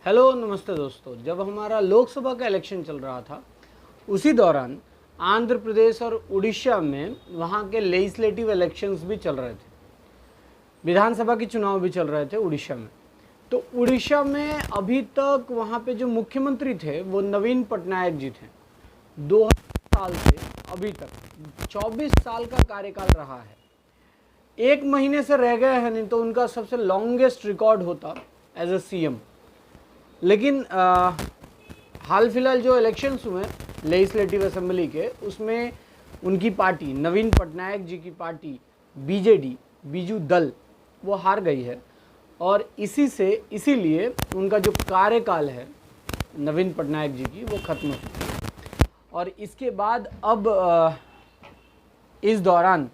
Hello नमस्ते दोस्तों। जब हमारा लोकसभा का इलेक्शन चल रहा था उसी दौरान आंध्र प्रदेश और उड़ीसा में वहाँ के लेजिस्लेटिव इलेक्शंस भी चल रहे थे, विधानसभा के चुनाव भी चल रहे थे उड़ीसा में। तो उड़ीसा में अभी तक वहाँ पे जो मुख्यमंत्री थे वो नवीन पटनायक जी थे। 2000 साल से अभी तक 24 साल का कार्यकाल रहा है। एक महीने से रह गए हैं, नहीं तो उनका सबसे लॉन्गेस्ट रिकॉर्ड होता एज ए सीएम। लेकिन हाल फिलहाल जो इलेक्शंस हुए लेजिस्लेटिव असेंबली के, उसमें उनकी पार्टी नवीन पटनायक जी की पार्टी बीजेडी बीजू दल वो हार गई है और इसीलिए उनका जो कार्यकाल है नवीन पटनायक जी की वो खत्म हो चुकी है। और इसके बाद अब इस दौरान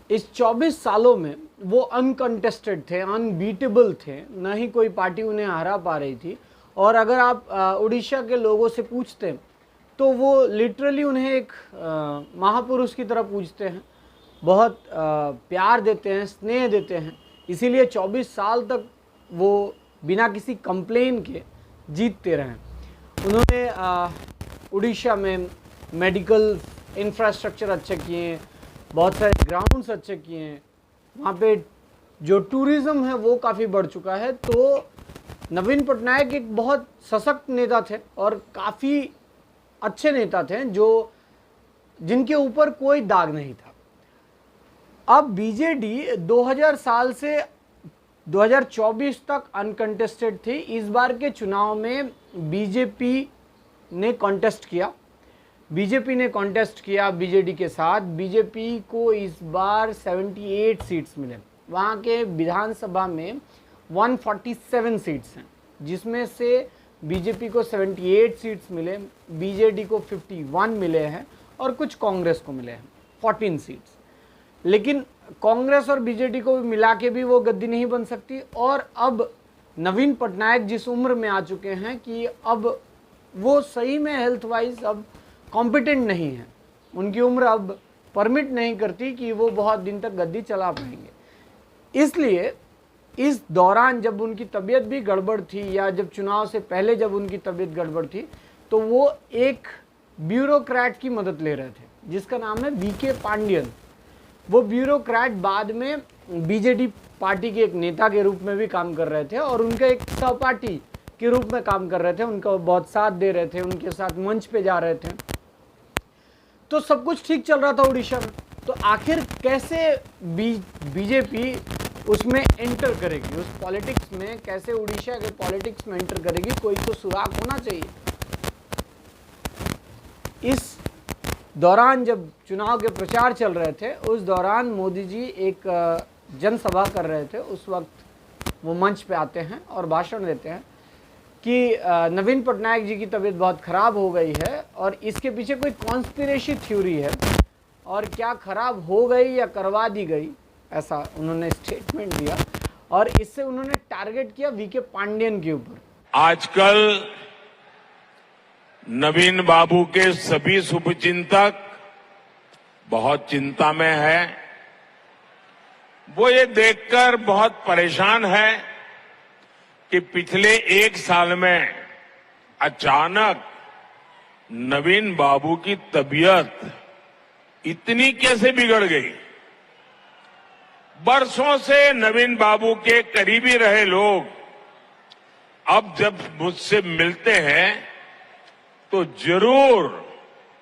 इस 24 सालों में वो अनकंटेस्टेड थे, अनबीटेबल थे, न ही कोई पार्टी उन्हें हरा पा रही थी। और अगर आप उड़ीसा के लोगों से पूछते तो वो लिटरली उन्हें एक महापुरुष की तरह पूजते हैं, बहुत प्यार देते हैं, स्नेह देते हैं। इसीलिए 24 साल तक वो बिना किसी कंप्लेन के जीतते रहे। उन्होंने उड़ीसा में मेडिकल इंफ्रास्ट्रक्चर अच्छे किए, बहुत सारे ग्राउंड्स अच्छे किए हैं, वहाँ पे जो टूरिज़्म है वो काफ़ी बढ़ चुका है। तो नवीन पटनायक एक बहुत सशक्त नेता थे और काफ़ी अच्छे नेता थे जिनके ऊपर कोई दाग नहीं था। अब बीजेडी 2000 साल से 2024 तक अनकंटेस्टेड थी। इस बार के चुनाव में बीजेपी ने कॉन्टेस्ट किया बीजेडी के साथ। बीजेपी को इस बार 78 सीट्स मिले। वहाँ के विधानसभा में 147 सीट्स हैं, जिसमें से बीजेपी को 78 सीट्स मिले, बीजेडी को 51 मिले हैं और कुछ कांग्रेस को मिले हैं 14 सीट्स। लेकिन कांग्रेस और बीजेडी को मिला के भी वो गद्दी नहीं बन सकती। और अब नवीन पटनायक जिस उम्र में आ चुके हैं कि अब वो सही में हेल्थ वाइज अब कॉम्पिटेंट नहीं है, उनकी उम्र अब परमिट नहीं करती कि वो बहुत दिन तक गद्दी चला पाएंगे। इसलिए इस दौरान जब उनकी तबीयत भी गड़बड़ थी, या जब चुनाव से पहले जब उनकी तबीयत गड़बड़ थी, तो वो एक ब्यूरोक्रेट की मदद ले रहे थे जिसका नाम है वीके पांडियन। वो ब्यूरोक्रेट बाद में बीजेडी पार्टी के एक नेता के रूप में भी काम कर रहे थे और उनका एक सहपाठी के रूप में काम कर रहे थे, उनका बहुत साथ दे रहे थे, उनके साथ मंच पे जा रहे थे। तो सब कुछ ठीक चल रहा था उड़ीसा में। तो आखिर कैसे बीजेपी उसमें एंटर करेगी, उस पॉलिटिक्स में कैसे उड़ीसा के पॉलिटिक्स में एंटर करेगी, कोई तो सुराग होना चाहिए। इस दौरान जब चुनाव के प्रचार चल रहे थे, उस दौरान मोदी जी एक जनसभा कर रहे थे। उस वक्त वो मंच पे आते हैं और भाषण देते हैं कि नवीन पटनायक जी की तबीयत बहुत ख़राब हो गई है और इसके पीछे कोई कॉन्स्पिरेसी थ्योरी है, और क्या ख़राब हो गई या करवा दी गई, ऐसा उन्होंने स्टेटमेंट दिया। और इससे उन्होंने टारगेट किया वीके पांडियन के ऊपर। आजकल नवीन बाबू के सभी शुभचिंतक बहुत चिंता में है। वो ये देखकर बहुत परेशान है कि पिछले एक साल में अचानक नवीन बाबू की तबीयत इतनी कैसे बिगड़ गई। बरसों से नवीन बाबू के करीबी रहे लोग अब जब मुझसे मिलते हैं तो जरूर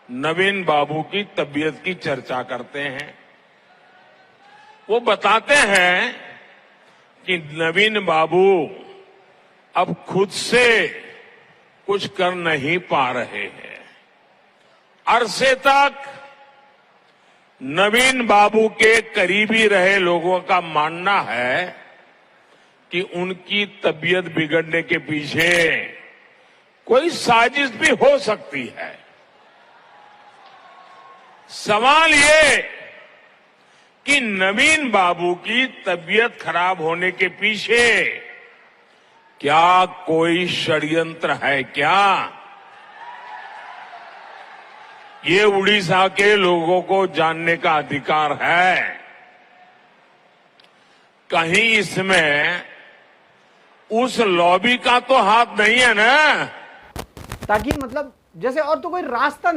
नवीन बाबू की तबीयत की चर्चा करते हैं। वो बताते हैं कि नवीन बाबू अब खुद से कुछ कर नहीं पा रहे हैं। अरसे तक नवीन बाबू के करीबी रहे लोगों का मानना है कि उनकी तबीयत बिगड़ने के पीछे कोई साजिश भी हो सकती है। सवाल ये कि नवीन बाबू की तबीयत खराब होने के पीछे क्या कोई षड्यंत्र है क्या? ये उड़ीसा के लोगों को जानने का अधिकार है। कहीं इसमें उस लॉबी का तो हाथ नहीं है ना। ताकि मतलब जैसे और तो कोई रास्ता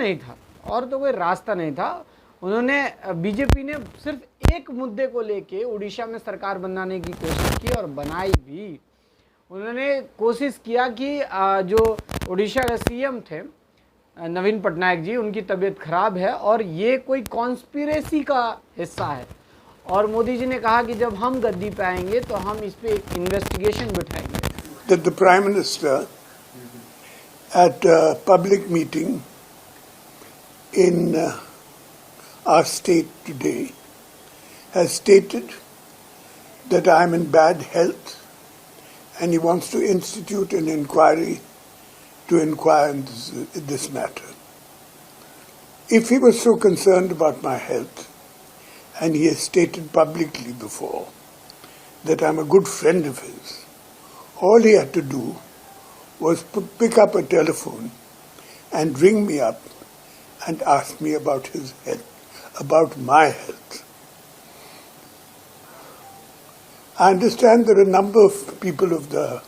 नहीं था। उन्होंने बीजेपी ने सिर्फ एक मुद्दे को लेके उड़ीसा में सरकार बनाने की कोशिश की और बनाई भी। उन्होंने कोशिश किया कि जो उड़ीसा के सीएम थे नवीन पटनायक जी, उनकी तबीयत खराब है और ये कोई कॉन्स्पिरेसी का हिस्सा है। और मोदी जी ने कहा कि जब हम गद्दी पे आएंगे तो हम इस पे एक investigation बिठाएंगे। That the Prime Minister at a public meeting in our state today has stated that I am in bad health and he wants to institute an inquiry to inquire in this matter. If he was so concerned about my health, and he has stated publicly before that I'm a good friend of his, all he had to do was pick up a telephone and ring me up and ask me about his health, about my health. I understand there are a number of people of the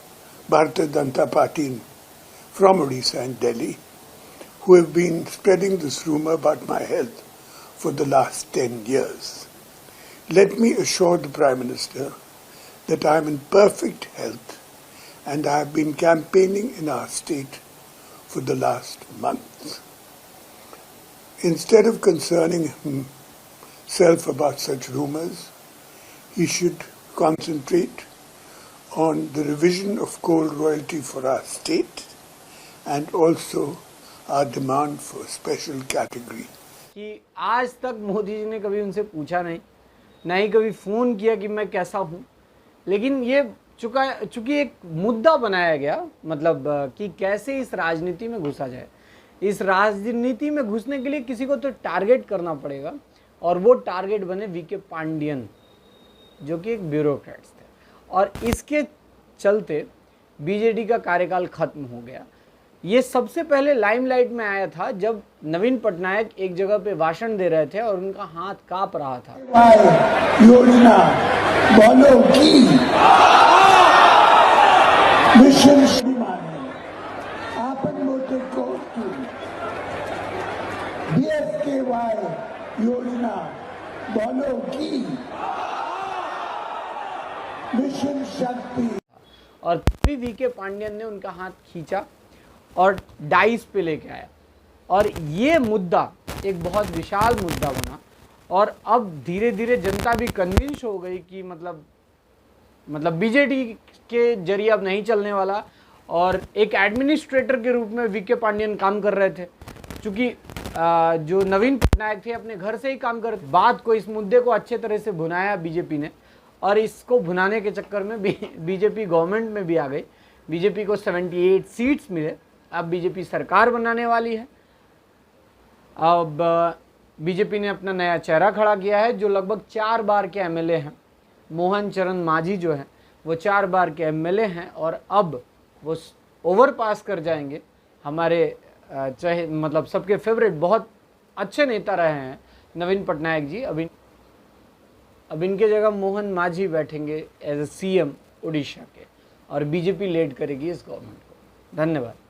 Bharatiya Janata Party from Odisha and Delhi who have been spreading this rumor about my health for the last 10 years. Let me assure the Prime Minister that I am in perfect health and I have been campaigning in our state for the last month. Instead of concerning himself about such rumors, he should concentrate on the revision of coal royalty for our state and also our demand for special category. कि आज तक मोदी जी ने कभी उनसे पूछा नहीं, ना ही कभी फ़ोन किया कि मैं कैसा हूँ, लेकिन ये चूँकि एक मुद्दा बनाया गया, मतलब कि कैसे इस राजनीति में घुसा जाए। इस राजनीति में घुसने के लिए किसी को तो टारगेट करना पड़ेगा और वो टारगेट बने वीके पांडियन, जो कि एक ब्यूरोक्रेट्स थे। और इसके चलते बीजेडी का कार्यकाल खत्म हो गया। ये सबसे पहले लाइमलाइट में आया था जब नवीन पटनायक एक जगह पे भाषण दे रहे थे और उनका हाथ कांप रहा था। योजना बोलो की मिशन आपन मोटे को BSKY योजना बोलो की मिशन शक्ति। और फिर वीके पांडियन ने उनका हाथ खींचा और डाइस पे लेके आया और ये मुद्दा एक बहुत विशाल मुद्दा बना। और अब धीरे धीरे जनता भी कन्विंस हो गई कि मतलब बीजेडी के जरिए अब नहीं चलने वाला। और एक एडमिनिस्ट्रेटर के रूप में वीके पांडियन काम कर रहे थे, क्योंकि जो नवीन पटनायक थे अपने घर से ही काम कर रहे थे। बात को, इस मुद्दे को अच्छे तरह से भुनाया बीजेपी ने और इसको भुनाने के चक्कर में बीजेपी गवर्नमेंट में भी आ गई। बीजेपी को 78 सीट्स मिले। अब बीजेपी सरकार बनाने वाली है। अब बीजेपी ने अपना नया चेहरा खड़ा किया है जो लगभग 4 बार के एमएलए हैं। मोहन चरण मांझी जो है वो 4 बार के एमएलए हैं और अब वो ओवरपास कर जाएंगे। हमारे चाहे मतलब सबके फेवरेट बहुत अच्छे नेता रहे हैं नवीन पटनायक जी। अब इनके जगह मोहन मांझी बैठेंगे एज ए सीएम उड़ीसा के और बीजेपी लीड करेगी इस गवर्नमेंट को। धन्यवाद।